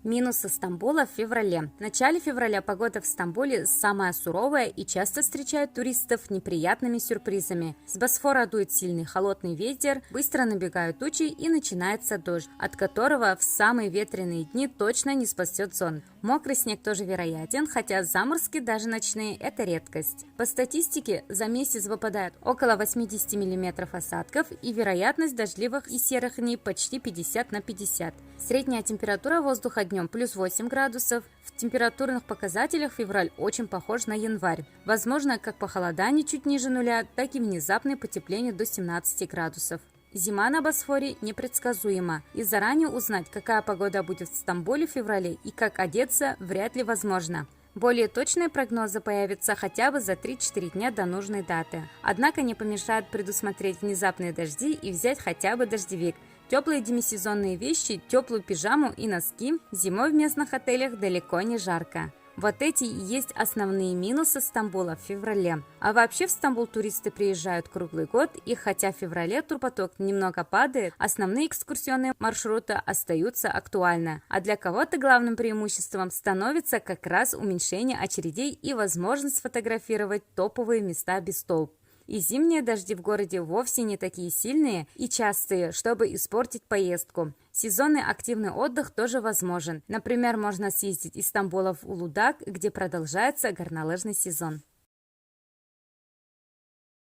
Минусы Стамбула в феврале. В начале февраля погода в Стамбуле самая суровая и часто встречает туристов неприятными сюрпризами. С Босфора дует сильный холодный ветер, быстро набегают тучи и начинается дождь, от которого в самые ветреные дни точно не спасет сон. Мокрый снег тоже вероятен, хотя заморозки, даже ночные, это редкость. По статистике, за месяц выпадает около 80 мм осадков и вероятность дождливых и серых дней почти 50/50. Средняя температура воздуха днем плюс 8 градусов. В температурных показателях февраль очень похож на январь. Возможно как похолодание чуть ниже нуля, так и внезапное потепление до 17 градусов. Зима на Босфоре непредсказуема, и заранее узнать, какая погода будет в Стамбуле в феврале и как одеться, вряд ли возможно. Более точные прогнозы появятся хотя бы за 3-4 дня до нужной даты. Однако не помешает предусмотреть внезапные дожди и взять хотя бы дождевик. Теплые демисезонные вещи, теплую пижаму и носки. Зимой в местных отелях далеко не жарко. Вот эти и есть основные минусы Стамбула в феврале. А вообще в Стамбул туристы приезжают круглый год, и хотя в феврале турпоток немного падает, основные экскурсионные маршруты остаются актуальны. А для кого-то главным преимуществом становится как раз уменьшение очередей и возможность сфотографировать топовые места без толп. И зимние дожди в городе вовсе не такие сильные и частые, чтобы испортить поездку. Сезонный активный отдых тоже возможен. Например, можно съездить из Стамбула в Улудаг, где продолжается горнолыжный сезон.